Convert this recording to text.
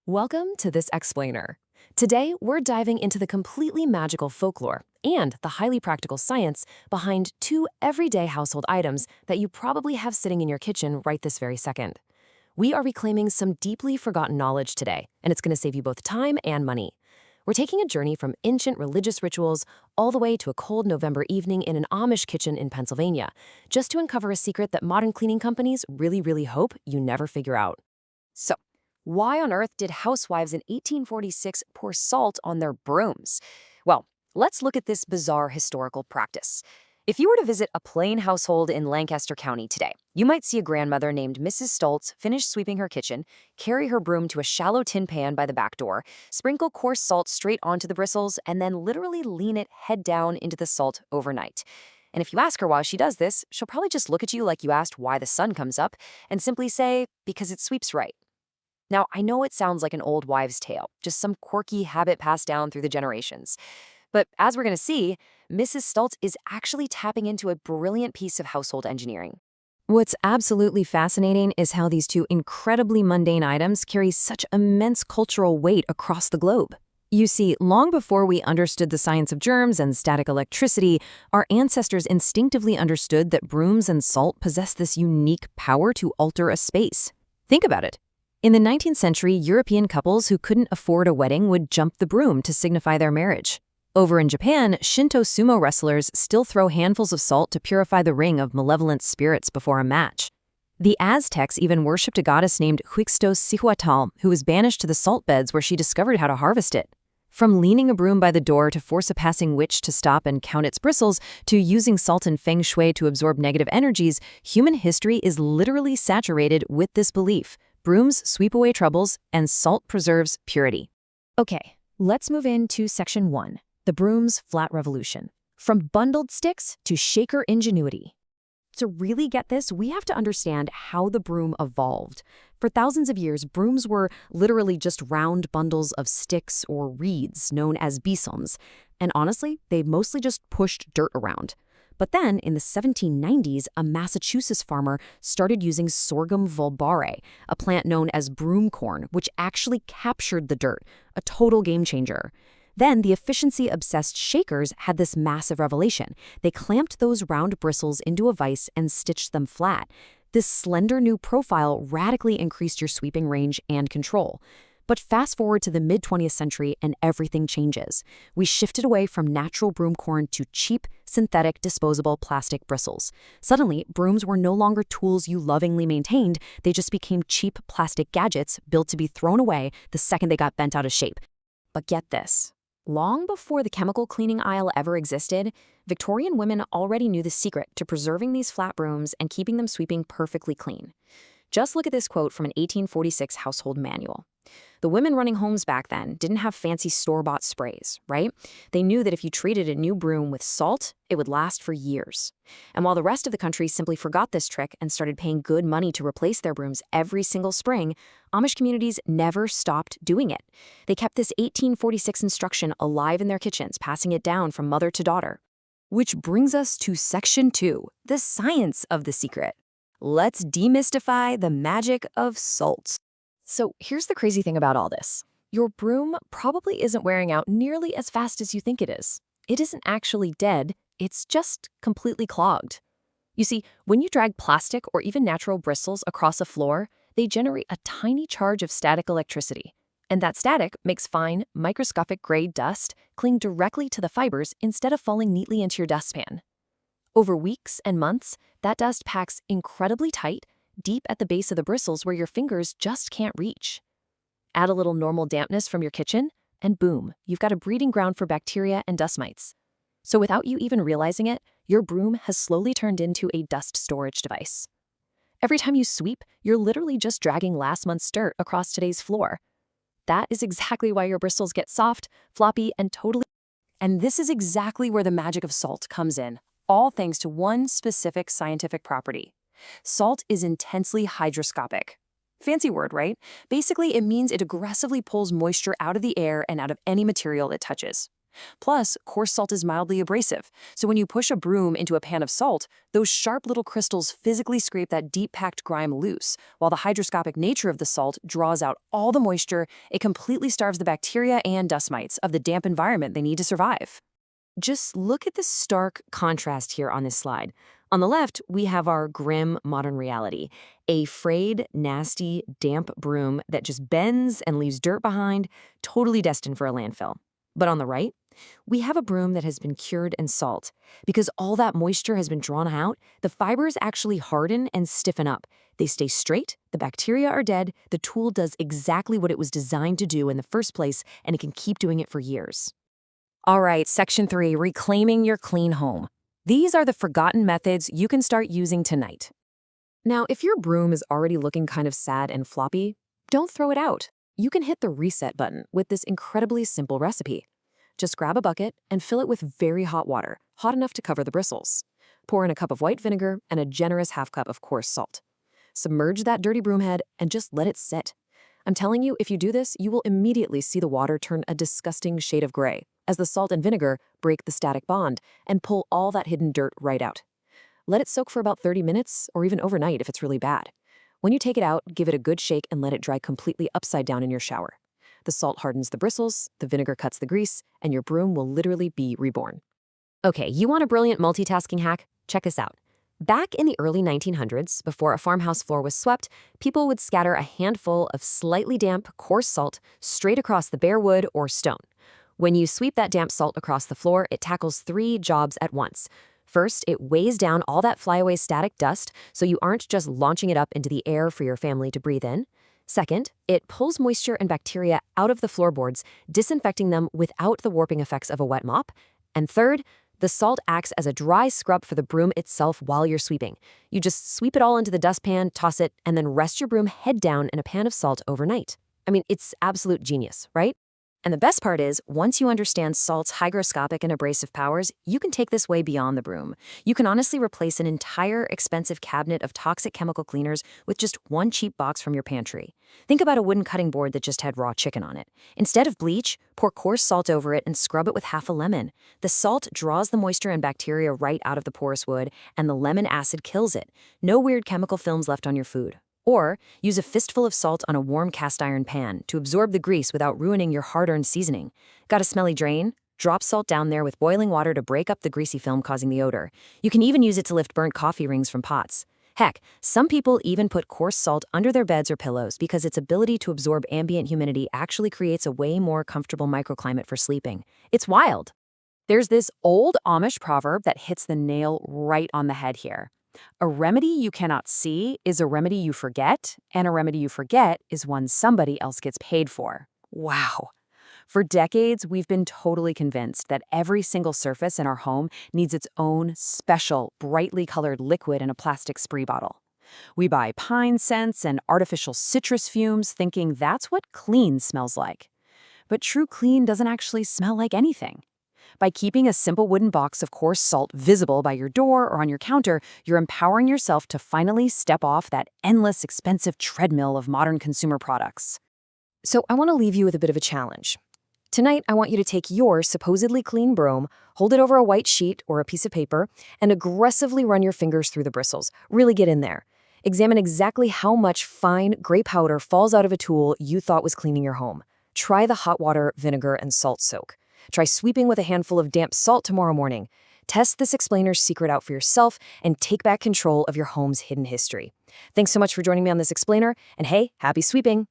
Welcome to This Explainer. Today, we're diving into the completely magical folklore and the highly practical science behind two everyday household items that you probably have sitting in your kitchen right this very second. We are reclaiming some deeply forgotten knowledge today, and it's going to save you both time and money. We're taking a journey from ancient religious rituals all the way to a cold November evening in an Amish kitchen in Pennsylvania, just to uncover a secret that modern cleaning companies really hope you never figure out. So, why on earth did housewives in 1846 pour salt on their brooms? Well, let's look at this bizarre historical practice. If you were to visit a plain household in Lancaster County today, you might see a grandmother named Mrs. Stoltz finish sweeping her kitchen, carry her broom to a shallow tin pan by the back door, sprinkle coarse salt straight onto the bristles, and then literally lean it head down into the salt overnight. And if you ask her why she does this, she'll probably just look at you like you asked why the sun comes up and simply say, because it sweeps right. Now, I know it sounds like an old wives' tale, just some quirky habit passed down through the generations. But as we're going to see, Mrs. Stultz is actually tapping into a brilliant piece of household engineering. What's absolutely fascinating is how these two incredibly mundane items carry such immense cultural weight across the globe. You see, long before we understood the science of germs and static electricity, our ancestors instinctively understood that brooms and salt possess this unique power to alter a space. Think about it. In the 19th century, European couples who couldn't afford a wedding would jump the broom to signify their marriage. Over in Japan, Shinto sumo wrestlers still throw handfuls of salt to purify the ring of malevolent spirits before a match. The Aztecs even worshipped a goddess named Huixtociguatl, who was banished to the salt beds where she discovered how to harvest it. From leaning a broom by the door to force a passing witch to stop and count its bristles, to using salt and feng shui to absorb negative energies, human history is literally saturated with this belief. Brooms sweep away troubles, and salt preserves purity. Okay, let's move into Section 1, the broom's flat revolution. From bundled sticks to shaker ingenuity. To really get this, we have to understand how the broom evolved. For thousands of years, brooms were literally just round bundles of sticks or reeds known as besoms. And honestly, they mostly just pushed dirt around. But then, in the 1790s, a Massachusetts farmer started using sorghum vulbare, a plant known as broom corn, which actually captured the dirt, a total game changer. Then, the efficiency-obsessed shakers had this massive revelation. They clamped those round bristles into a vise and stitched them flat. This slender new profile radically increased your sweeping range and control. But fast forward to the mid-20th century and everything changes. We shifted away from natural broom corn to cheap, synthetic, disposable plastic bristles. Suddenly, brooms were no longer tools you lovingly maintained, they just became cheap plastic gadgets built to be thrown away the second they got bent out of shape. But get this. Long before the chemical cleaning aisle ever existed, Victorian women already knew the secret to preserving these flat brooms and keeping them sweeping perfectly clean. Just look at this quote from an 1846 household manual. The women running homes back then didn't have fancy store-bought sprays, right? They knew that if you treated a new broom with salt, it would last for years. And while the rest of the country simply forgot this trick and started paying good money to replace their brooms every single spring, Amish communities never stopped doing it. They kept this 1846 instruction alive in their kitchens, passing it down from mother to daughter. Which brings us to Section 2, the science of the secret. Let's demystify the magic of salt. So here's the crazy thing about all this. Your broom probably isn't wearing out nearly as fast as you think it is. It isn't actually dead, it's just completely clogged. You see, when you drag plastic or even natural bristles across a floor, they generate a tiny charge of static electricity. And that static makes fine, microscopic gray dust cling directly to the fibers instead of falling neatly into your dustpan. Over weeks and months, that dust packs incredibly tight, deep at the base of the bristles where your fingers just can't reach. Add a little normal dampness from your kitchen, and boom, you've got a breeding ground for bacteria and dust mites. So without you even realizing it, your broom has slowly turned into a dust storage device. Every time you sweep, you're literally just dragging last month's dirt across today's floor. That is exactly why your bristles get soft, floppy, and totally... And this is exactly where the magic of salt comes in, all thanks to one specific scientific property. Salt is intensely hygroscopic. Fancy word, right? Basically, it means it aggressively pulls moisture out of the air and out of any material it touches. Plus, coarse salt is mildly abrasive, so when you push a broom into a pan of salt, those sharp little crystals physically scrape that deep-packed grime loose, while the hygroscopic nature of the salt draws out all the moisture. It completely starves the bacteria and dust mites of the damp environment they need to survive. Just look at the stark contrast here on this slide. On the left, we have our grim modern reality, a frayed, nasty, damp broom that just bends and leaves dirt behind, totally destined for a landfill. But on the right, we have a broom that has been cured in salt. Because all that moisture has been drawn out, the fibers actually harden and stiffen up. They stay straight, the bacteria are dead, the tool does exactly what it was designed to do in the first place, and it can keep doing it for years. All right, Section 3, reclaiming your clean home. These are the forgotten methods you can start using tonight. Now, if your broom is already looking kind of sad and floppy, don't throw it out. You can hit the reset button with this incredibly simple recipe. Just grab a bucket and fill it with very hot water, hot enough to cover the bristles. Pour in a cup of white vinegar and a generous half cup of coarse salt. Submerge that dirty broom head and just let it sit. I'm telling you, if you do this, you will immediately see the water turn a disgusting shade of gray, as the salt and vinegar break the static bond and pull all that hidden dirt right out. Let it soak for about 30 minutes or even overnight if it's really bad. When you take it out, give it a good shake and let it dry completely upside down in your shower. The salt hardens the bristles, the vinegar cuts the grease, and your broom will literally be reborn. Okay, you want a brilliant multitasking hack? Check this out. Back in the early 1900s, before a farmhouse floor was swept, people would scatter a handful of slightly damp, coarse salt straight across the bare wood or stone. When you sweep that damp salt across the floor, it tackles 3 jobs at once. First, it weighs down all that flyaway static dust so you aren't just launching it up into the air for your family to breathe in. Second, it pulls moisture and bacteria out of the floorboards, disinfecting them without the warping effects of a wet mop. And third, the salt acts as a dry scrub for the broom itself while you're sweeping. You just sweep it all into the dustpan, toss it, and then rest your broom head down in a pan of salt overnight. I mean, it's absolute genius, right? And the best part is, once you understand salt's hygroscopic and abrasive powers, you can take this way beyond the broom. You can honestly replace an entire expensive cabinet of toxic chemical cleaners with just one cheap box from your pantry. Think about a wooden cutting board that just had raw chicken on it. Instead of bleach, pour coarse salt over it and scrub it with half a lemon. The salt draws the moisture and bacteria right out of the porous wood, and the lemon acid kills it. No weird chemical films left on your food. Or use a fistful of salt on a warm cast iron pan to absorb the grease without ruining your hard-earned seasoning. Got a smelly drain? Drop salt down there with boiling water to break up the greasy film causing the odor. You can even use it to lift burnt coffee rings from pots. Heck, some people even put coarse salt under their beds or pillows because its ability to absorb ambient humidity actually creates a way more comfortable microclimate for sleeping. It's wild. There's this old Amish proverb that hits the nail right on the head here. A remedy you cannot see is a remedy you forget, and a remedy you forget is one somebody else gets paid for. Wow. For decades, we've been totally convinced that every single surface in our home needs its own special, brightly colored liquid in a plastic spray bottle. We buy pine scents and artificial citrus fumes thinking that's what clean smells like. But true clean doesn't actually smell like anything. By keeping a simple wooden box of coarse salt visible by your door or on your counter, you're empowering yourself to finally step off that endless, expensive treadmill of modern consumer products. So I want to leave you with a bit of a challenge. Tonight, I want you to take your supposedly clean broom, hold it over a white sheet or a piece of paper, and aggressively run your fingers through the bristles. Really get in there. Examine exactly how much fine gray powder falls out of a tool you thought was cleaning your home. Try the hot water, vinegar, and salt soak. Try sweeping with a handful of damp salt tomorrow morning. Test this explainer's secret out for yourself and take back control of your home's hidden history. Thanks so much for joining me on this explainer, and hey, happy sweeping!